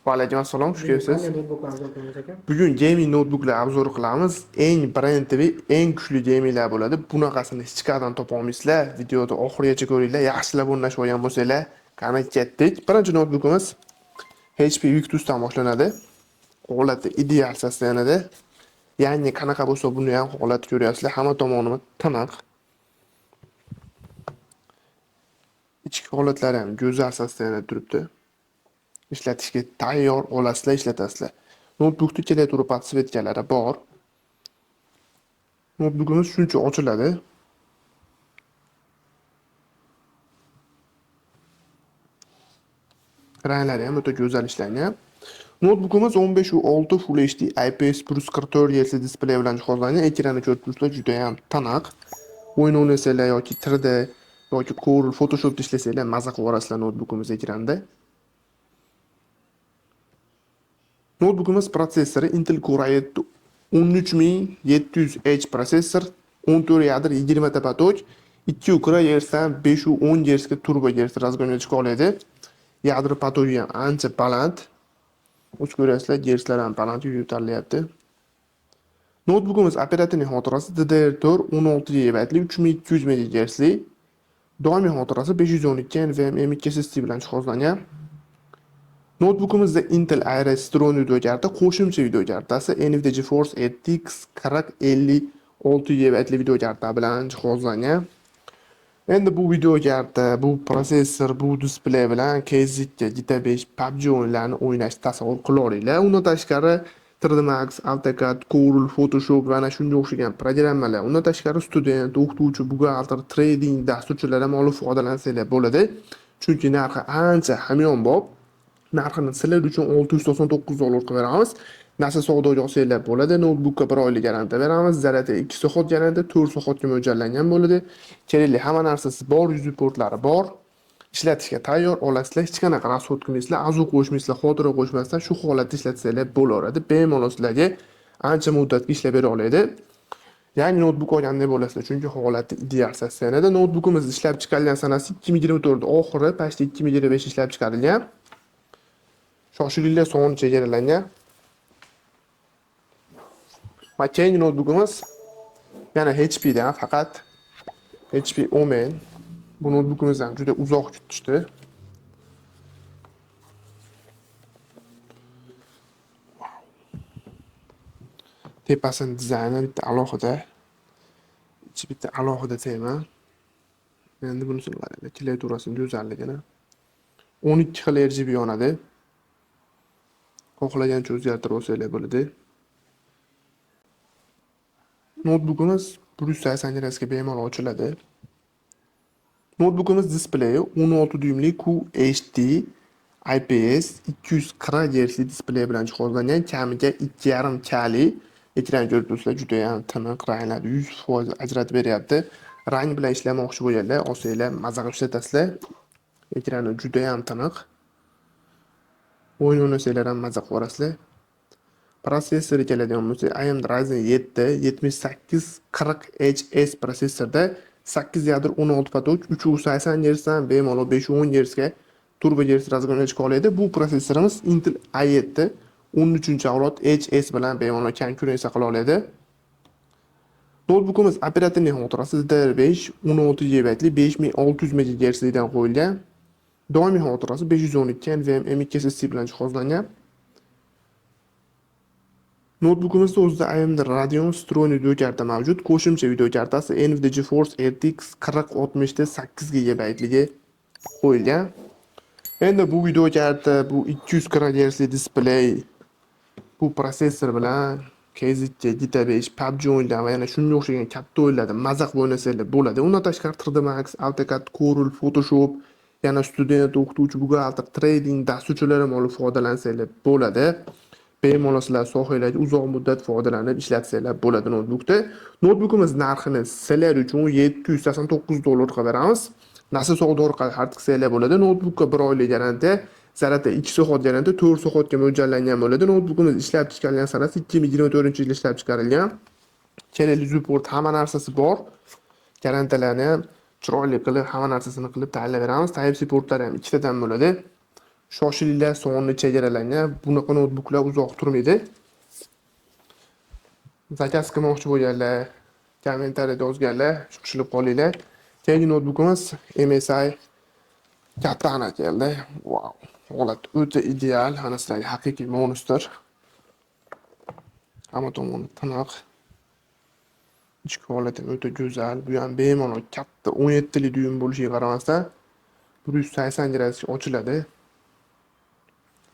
Va alaykum assalom, xush Bugun kelibsiz. qanday notebooklar obzor qilamiz aka? Bugun gaming notebooklar obzor qilamiz. Eng brendli, eng kuchli gaminglar bo'ladi. Bunaqasini hech qayerdan topa olmaysizlar. Videoda oxirigacha ko'ringlar. Yaxshilab o'rnashib olgan bo'lsanglar, qani ketdik. Birinchi notebookimiz HP Victus'dan boshlanadi. Holati ideal sostoyanida. Ya'ni qanaqa bo'lsa buni ham holatni ko'ryapsizlar. Hamma tomoni tiniq. Ichki holatlari ham go'zal sostoyanida turibdi. Ishlatishga tayyor, olasizlar, ishlatasizlar. Notebookda kelaturib podsvetkalari bor. Notebookimiz shuncha ochiladi. Ranglari ham o'ta go'zal ishlangan. Notebookimiz 15:6 Full HD IPS plus 44 Hz displey bilan jihozlangan. Ekrani ko'rib juda ham tiniq. O'yin o'ynasanglar yoki 3D yoki Corel, Photoshopda ishlasanglar maza qilib olasizlar notebookimiz ekranida. Notebookimiz protsessori Intel Core i7 13700H protsessor, 14 yadr 20 ta potok, 2 GHz dan 510 GHz ga turbo GHz razgonga oladi. Yadro potogi ham ancha baland. O'z ko'rasizlar, GHzlar ham baland yo'talyapti. Notebookimiz operativ xotirasi DDR4 16 GB 3200 MHz, doimiy xotirasi 512 NVMe M.2 SSD bilan jihozlangan. Notebookimizda Intel Iris Strong video karta, qo'shimcha video kartasi Nvidia GeForce RTX 4050 6 GB video karta bilan jihozlangan. Endi bu video karta, bu protsessor, bu displey bilan KZga GTA 5 PUBG o'yinlarini o'ynashni tasavvur qila olinglar. Undan tashqari 3D Max, AutoCAD, Corel, Photoshop va ana shunga o'xshagan programmalar. Undan tashqari student, o'qituvchi, buxgalter, trading dasturchilar ham olib foydalansanglar bo'ladi. Chunki narxi ancha hamyonbop. Narxini sizlar uchun $699 qilib beramiz. Narsa savdoga olsanglar bo'ladi. Notebookka 1 oylik garantiya beramiz. Zaryadi 2 soat garantiya, 4 soatga mo'ljallangan bo'ladi. Kerakli hamma narsasi bor, USB portlari bor. Ishlatishga tayyor, olasizlar. Hech qanaqa rasxod qilmaysizlar, azu qo'shmaysizlar, xotira qo'shmasdan shu holatda ishlatsanglar bo'laveradi. Bemalol sizlarga ancha muddatga ishlab bera oladi. Yangi notebook olgandek bo'lasizlar, chunki holati ideal sostoyanida. Notebookimiz ishlab chiqarilgan sanasi 2024 oxiri, pashta 2025 ishlab chiqarilgan. Shoshilinglar, soni chegaralangan. Va keyingi notebookimiz yana HP dan, faqat HP Omen. Bu notebookimizdan juda uzoq kutishdi. Tepasini dizayni bitta alohida, ichi bitta alohida tema. Endi bunisini qaranglar, klaviaturasining go'zalligini. 12 xil RGB yonadi. Xohlagancha o'zgartirib olsanglar bo'ladi. Notebookimiz 180 Hz ga bemalol ochiladi. Notebookimiz displeyi 16 dyumli QHD IPS 240 Hz displey bilan jihozlangan. Kamiga 2,5 kali ekran ko'rib turibsizlar, juda ham tiniq, ranglari 100% ajratib beryapti. Rang bilan ishlamoqchi bo'lganlar, olsanglar maza qilib ishlatasizlar. Ekrani juda ham tiniq. O'yin o'ynasanglar ham maza qilib olasizlar. Protsessori keladigan bo'lsa, AMD Ryzen 7 7840HS protsessorda 8 yadr 16 potok 380 Hz dan bemalol 510 Hz ga turbo Hz razgonga chiqa oladi. Bu protsessorimiz Intel i7 13-avlod HS bilan bemalol konkurensiya qila oladi. Notebookimiz operativ xotirasi DDR5 16 GB 5600 MHz dan qo'yilgan. Doimiy xotirasi 512 NVMe M.2 SSD bilan jihozlangan. Notebookimizda o'zida AMD Radeon Strong video karta mavjud. Qo'shimcha video kartasi Nvidia GeForce RTX 4060 da 8 GB ligi qo'yilgan. Endi bu video karta, bu 240 Hz displey, bu protsessor bilan KZga GTA 5 PUBG o'yinlari va yana shunga o'xshagan katta o'yinlarda maza qilib o'ynasanglar bo'ladi. Undan tashqari 3D Max, AutoCAD, Corel, Photoshop, yana student, o'qituvchi, buxgalter, trading dasturchilar ham olib foydalansanglar bo'ladi. Bemalol sizlar sohalarga uzoq muddat foydalanib ishlatsanglar bo'ladi notebookda. Notebookimiz narxini sizlar uchun $789 qilib beramiz. Nasl savdo orqali xarid qilsanglar bo'ladi. Notebookka 1 oylik garantiya, zaryadda 2 soat garantiya, 4 soatga mo'ljallangan bo'ladi. Notebookimiz ishlab chiqarilgan sanasi 2024-yilda ishlab chiqarilgan. Kerakli support, hamma narsasi bor. Garantiyalarni ham chiroyli qilib, hamma narsasini qilib tayyorlab beramiz. Type-C portlari ham ikkitadan bo'ladi. Shoshilinglar, soni chegaralangan. Bunaqa notebooklar uzoq turmaydi. Zakaz qilmoqchi bo'lganlar, kommentariyada yozganlar, shoshilib qolinglar. Keyingi notebookimiz MSI katana keldi. Wow, holat o'ta ideal. Ana sizlarga haqiqiy monster. Hamma tomoni tiniq. Ichki holati o'ta go'zal. Bu ham bemalol katta 17 dyuym bo'lishiga qaramasdan 180 gradusga ochiladi.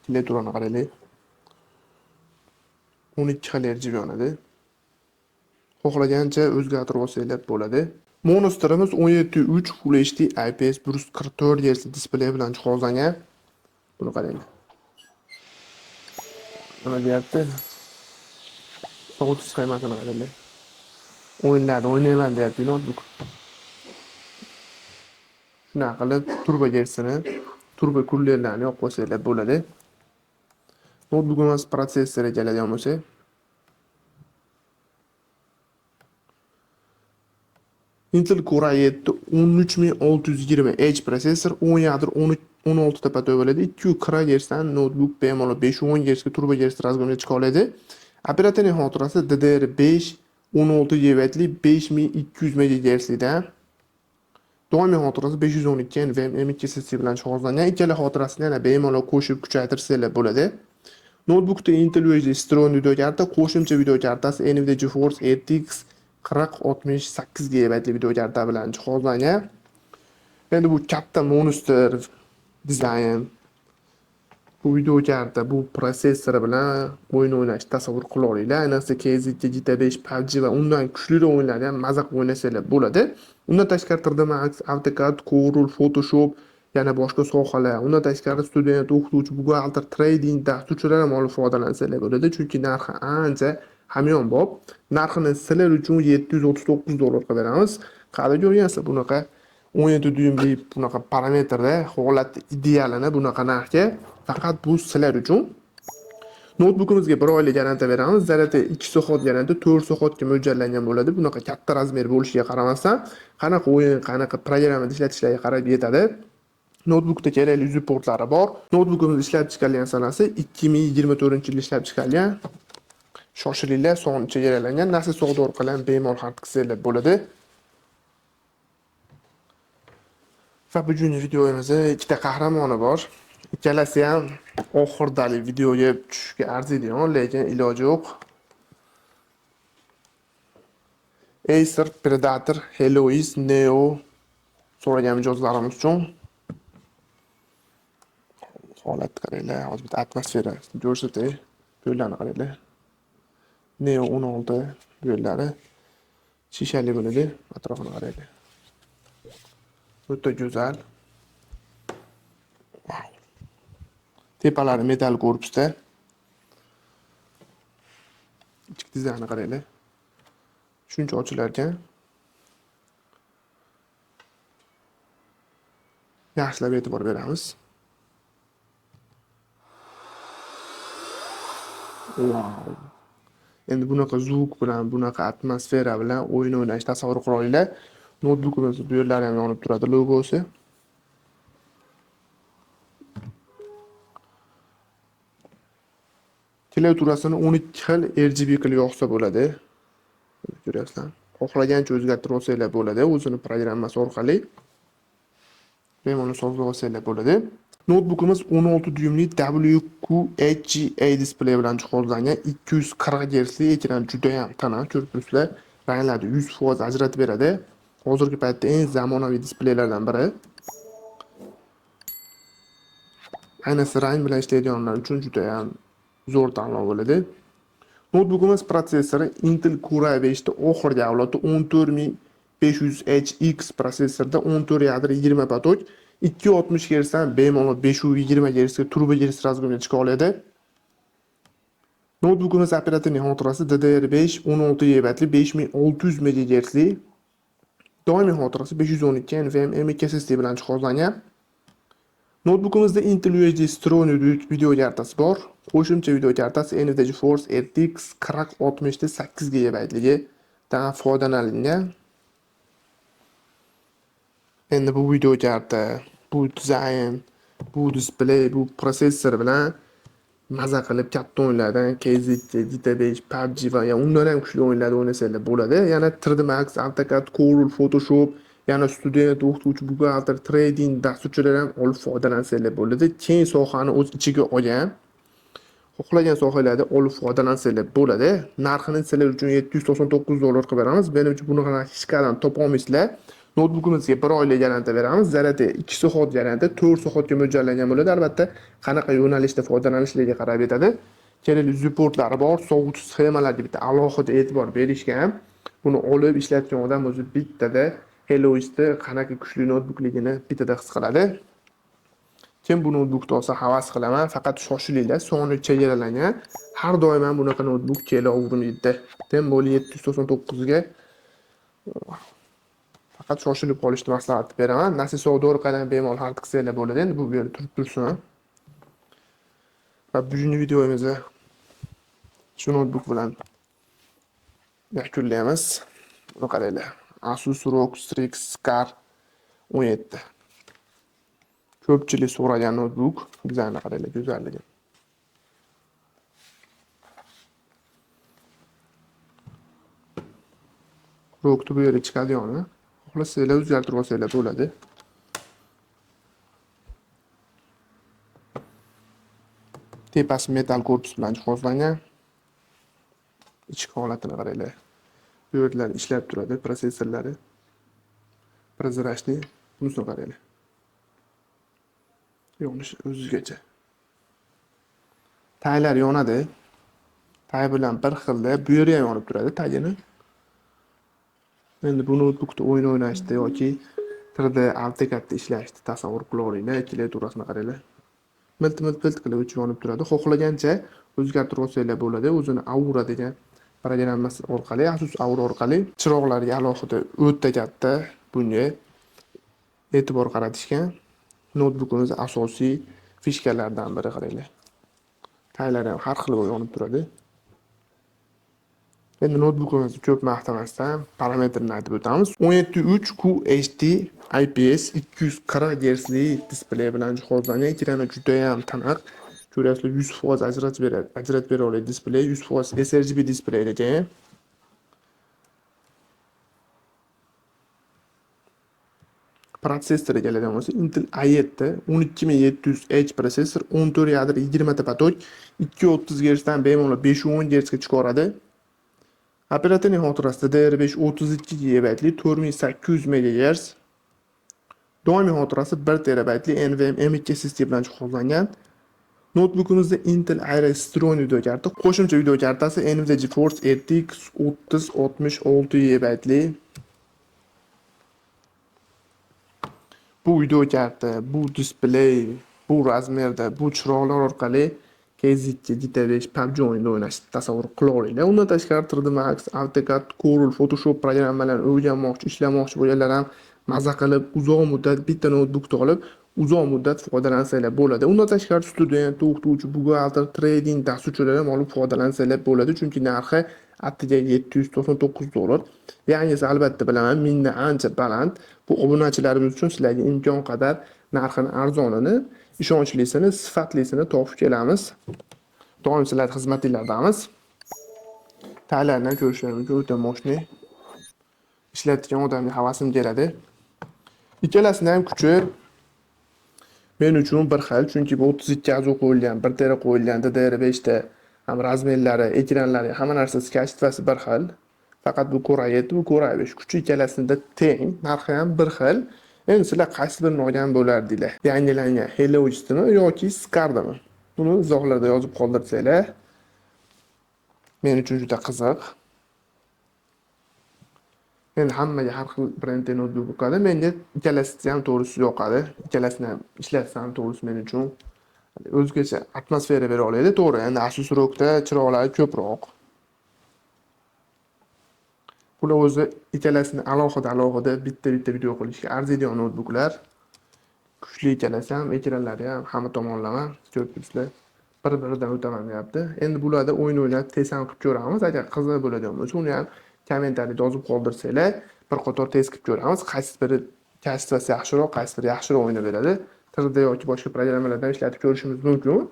Klaviaturani qaraylik. 12 xil RGB yonadi. Xohlagancha o'zgartirib olsanglar bo'ladi. Monsterimiz 17.3 Full HD IPS 144 Hz displey bilan jihozlangan. Buni qarang. Nima deyapti? Sovuq sxemasini qarang. O'yinlarni o'ynayman deyapti notebook. Shunaqa qilib turbo gersini, turbo kullerlarni yoqib qo'ysanglar bo'ladi. Notebookimiz protsessori keladigan bo'lsa, Intel Core i7 13620H prosessor, 10 yadro 16 ta patoy bo'ladi. 2 GHz dan notebook bemalol 510 Hz ga turbo Hz razgonga chiqa oladi. Operatorning xotirasi DDR5 16 GB 5200 MHz dan. Doimiy xotirasi 512 NVMe SSD bilan jihozlangan. Ikkala xotirasini yana bemalol qo'shib kuchaytirsanglar bo'ladi. Notebookda Intel UHD vstроенный video karta, qo'shimcha video kartasi Nvidia GeForce RTX 4068 GB video karta bilan jihozlangan. Endi bu katta monster dizayn. Bu video karta, bu prosessori bilan o'yin o'ynashni tasavvur qila olinglar. Ayniqsa KZ, GTA 5, PUBG va undan kuchliroq o'yinlarni ham maza qilib o'ynasanglar bo'ladi. Undan tashqari 3D Max, AutoCAD, Corel, Photoshop, yana boshqa sohalar. Undan tashqari student, o'qituvchi, buxgalter, trading dasturchilar ham olib foydalansanglar bo'ladi, chunki narxi ancha hamyonbop. Narxini sizlar uchun $739 ga beramiz. Qadr ko'rgansiz bunaqa 17 dyuymli bunaqa parametrda holat idealini bunaqa narxga faqat bu sizlar uchun. Notebookimizga 1 oylik garantiya beramiz. Zaryadi 2 soat garantiya 4 soatga mo'ljallangan bo'ladi. Bunaqa katta razmer bo'lishiga qaramasdan, qanaqa o'yin, qanaqa programmani ishlatishlariga qarab yetadi. Notebookda kerakli USB portlari bor. Notebookimiz ishlab chiqarilgan sanasi 2024-yilda ishlab chiqarilgan. Shoshilinglar, soni chegaralangan. Nasl savdo orqali ham bemalol xarid qilsanglar bo'ladi. Va bugungi videomizda ikkita qahramoni bor. Ikkalasi ham oxirdagi videoga tushishga arziydigan, lekin iloji yo'q. Acer Predator Helois Neo so'ragan mijozlarimiz uchun. Holat qaranglar, hozir bitta atmosfera ko'rsatay. Yo'llarni qaranglar. Neo 16 yo'llari shishali bo'ladi. Atrofini qaranglar. O'ta go'zal. Wow. Tepalari metal korpusda. Ichki dizayni qaranglar. Shuncha ochilar ekan. Yaxshilab e'tibor beramiz. Wow. Endi bunaqa zvuk bilan, bunaqa atmosfera bilan o'yin o'ynashni tasavvur qila olinglar. Notebookimiz bu yerlari ham yonib turadi logosi. Klaviaturasini 12 xil RGB qilib yoqsa bo'ladi. Ko'ryapsizlar. Xohlagancha o'zgartirib olsanglar bo'ladi, o'zini programmasi orqali. Bemalol sozlab olsanglar bo'ladi. Notebookimiz 16 dyuymli WQHGA displey bilan jihozlangan. 240 Hz ekran juda ham tana, ko'rib turibsizlar. Ranglarni 100% ajratib beradi. Hozirgi paytda eng zamonaviy displeylardan biri. Ayniqsa rang bilan ishlaydiganlar uchun juda ham zo'r tanlov bo'ladi. Notebookimiz protsessori Intel Core i5 da oxirgi avlodi 14500HX prosessorda 14 yadro 20 patoy 260 Hz dan bemalol 520 Hz ga turbo Hz razgonga chiqa oladi. Notebookimiz operatorning xotirasi DDR5 16 GB 5600 MHz. Doimiy xotirasi 512 NVMe SSD bilan jihozlangan. Notebookimizda Intel UHD vstроенный video kartasi bor. Qo'shimcha video kartasi Nvidia GeForce RTX 4060 8 GB dan foydalanilgan. Endi bu video karta, bu dizayn, Bu displey, bu protsessor bilan maza qilib katta o'yinlardan KZT, GTA5, PUBG va undan ham kuchli o'yinlarni o'ynasanglar bo'ladi. Yana 3D Max, AutoCAD, Corel, Photoshop, yana student, o'qituvchi, buxgalter, trading dasturchilar ham olib foydalansanglar bo'ladi. Keng sohani o'z ichiga olgan, xohlagan sohalarda olib foydalansanglar bo'ladi. Narxini sizlar uchun $799 qilib beramiz. Menimcha bunaqa hech qachon topa olmaysizlar. Notebookimizga 1 oylik garantiya beramiz. Zaradi 2 soat garantiya, 4 soatga mo'ljallangan bo'ladi. Albatta, qanaqa yo'nalishda foydalanishligiga qarab ketadi. Kerakli supportlari bor, sovutish sxemalariga bitta alohida e'tibor berishgan. Buni olib ishlatgan odam o'zi bittada Helloistni qanaqa kuchli notebookligini bittada his qiladi. Kim bu notebookni olsa havas qilaman, faqat shoshilinglar, soni chegaralangan. Har doim ham bunaqa notebook kelavermaydi. Tem bo'li 799 ga faqat shoshilib qolishni maslahat beraman. Nasib savdo orqali bemalol hal qilsanglar bo'ladi. Endi bu yerda turib tursin. Va bugungi videomizni shu notebook bilan yakunlaymiz. Buni qaranglar. Asus ROG Strix Scar 17. Ko'pchilik so'ragan notebook. Dizaynni qaranglar, go'zalligi. ROG'ni bu yerga chiqadigani. Xohlasanglar o'zgartirib olsanglar bo'ladi. Tepasi metal korpus bilan jihozlangan. Ichki holatini qaranglar. Bu yerlar ishlab turadi, protsessorlari. Prozrachniy, bunisini qaranglar. Yonish o'zigacha. Taylar yonadi. Tay bilan bir xilda, bu yerga ham yonib turadi tagini. Endi bu notebookda o'yin o'ynashda yoki 3D AutoCADda ishlashni tasavvur qila olinglar. Klaviaturasini qaranglar. Milt-milt qilib o'chib yonib turadi. Xohlagancha o'zgartirib olsanglar bo'ladi. O'zini Aura degan programmasi orqali, Asus Aura orqali chiroqlarga alohida o'ta katta bunga e'tibor qaratishgan. Notebookimiz asosiy fishkalaridan biri qaranglar. Taylar ham har xil yonib turadi. Endi notebookimizni ko'p maqtamasdan parametrini aytib o'tamiz. 17.3 QHD IPS 240 Hz displey bilan jihozlangan. Ekrani juda ham tiniq. Ko'ryapsizlar, 100% ajratib bera oladi displey, 100% sRGB displey ekan. Protsessoriga keladigan bo'lsa, Intel i7 12700H protsessor, 14 yadro 20 ta patok, 230 Hz dan bemalol 510 Hz ga chiqaradi. Operatorning xotirasi DDR5 32 GB lik 4800 MHz. Doimiy xotirasi 1 TB lik NVMe M2 SSD bilan jihozlangan. Notebookimizda Intel Iris Strong video karta, qo'shimcha video kartasi Nvidia GeForce RTX 3066 GB lik. Bu video karta, bu displey, bu razmerda, bu chiroqlar orqali KZT, GTA5, PUBG o'yinida o'ynashni tasavvur qila olinglar. Undan tashqari 3D Max, AutoCAD, Corel, Photoshop programmalarini o'rganmoqchi, ishlamoqchi bo'lganlar ham maza qilib uzoq muddat bitta notebookni olib, uzoq muddat foydalansanglar bo'ladi. Undan tashqari student, o'qituvchi, buxgalter, trading dasturchilar ham olib foydalansanglar bo'ladi, chunki narxi attiga $799. Yangisi albatta bilaman, mendan ancha baland. Bu obunachilarimiz uchun sizlarga imkon qadar narxini arzonini, ishonchlisini, sifatlisini topib kelamiz. Doim sizlar xizmatinglardamiz. Taylardan ko'rishlaringiz mumkin, o'ta moshni. Ishlatgan odamga havasim keladi. Ikkalasining ham kuchi men uchun bir xil, chunki bu 32 azo qo'yilgan, 1 tera qo'yilgan, DDR5 ta ham razmerlari, ekranlari, hamma narsasi kashifasi bir xil. Faqat bu Core i7, bu Core i5 kuchi ikkalasida teng, narxi ham bir xil. Endi sizlar qaysi birini olgan bo'lardinglar? Yangilangan Helloistmi yoki Scar'dimi? Buni izohlarda yozib qoldirsanglar, men uchun juda qiziq. Endi hammaga har xil brendda notebook yoqadi. Menga ikkalasi ham to'g'risi yoqadi. Ikkalasini ham ishlatsam to'g'risi men uchun o'zgacha atmosfera bera oladi. To'g'ri, endi Asus ROG'da chiroqlari ko'proq. Bular o'zi ikkalasini alohida bitta video qilishga arziydigan notebooklar. Kuchli ikkalasi ham, ekranlari ham hamma tomonlama ko'rib turibsizlar. Bir-biridan o'taman deyapti. Endi bularda o'yin o'ynab test ham qilib ko'ramiz. Agar qiziq bo'ladigan bo'lsa, uni ham kommentariyada yozib qoldirsanglar, bir qator test qilib ko'ramiz. Qaysi biri kashifasi yaxshiroq, qaysi biri yaxshiroq o'ynab beradi. 3D yoki boshqa programmalardan ishlatib ko'rishimiz mumkin.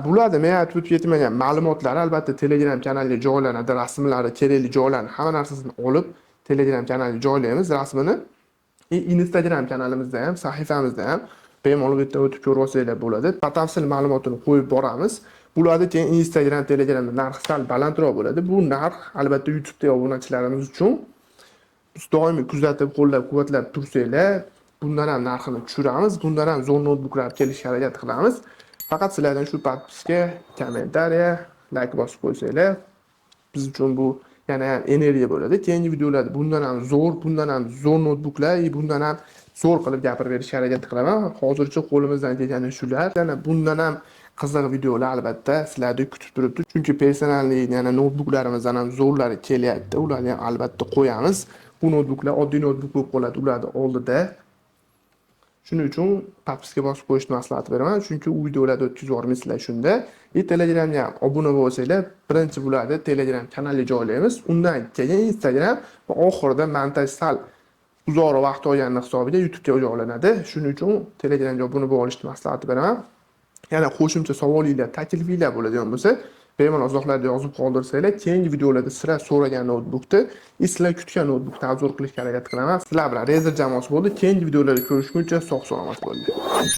Bularda men aytib o'tib yetmagan ma'lumotlar albatta Telegram kanaliga joylanadi. Rasmlari, kerakli joylarni, hamma narsasini olib Telegram kanaliga joylaymiz rasmini. Instagram kanalimizda ham, sahifamizda ham bemalol bu yerdan o'tib ko'rib olsanglar bo'ladi. Batafsil ma'lumotini qo'yib boramiz. Bularda keyin Instagram, Telegramda narxi sal balandroq bo'ladi. Bu narx albatta YouTube'da obunachilarimiz uchun biz doimiy kuzatib, qo'llab-quvvatlab tursanglar, bundan ham narxini tushiramiz. Bundan ham zo'r noutbuklar kelishga harakat qilamiz. Faqat sizlardan shu podpiska, kommentariya, like bosib qo'ysanglar, biz uchun bu yana ham energiya bo'ladi. Keyingi videolarda bundan ham zo'r noutbuklar, bundan ham zo'r qilib gapirib berishga harakat qilaman. Hozircha qo'limizdan kelgani shular. Yana bundan ham qiziq videolar albatta sizlarni kutib turibdi. Chunki personalniy yana noutbuklarimizdan ham zo'rlari kelyapti. Ularni ham albatta qo'yamiz. Bu noutbuklar oddiy noutbuk bo'lib qoladi ularning oldida. Shuning uchun podpiska bosib qo'yishni maslahat beraman, chunki u videolarni o'tkazib yubormaysizlar shunda. Telegramga ham obuna bo'lsanglar, birinchi bularni Telegram kanaliga joylaymiz. Undan keyin Instagram va oxirida montaj sal uzoqroq vaqt olgani hisobiga YouTube'ga joylanadi. Shuning uchun Telegramga obuna bo'lib olishni maslahat beraman. Yana qo'shimcha savolinglar, taklifinglar bo'ladigan bo'lsa, bemalol izohlarda yozib qoldirsanglar, keyingi videolarda sira so'ragan noutbukni, sizlar kutgan noutbukni obzor qilishga harakat qilaman. Sizlar bilan Razer jamoasi bo'ldi. Keyingi videolarda ko'rishguncha sog' salomat bo'ling.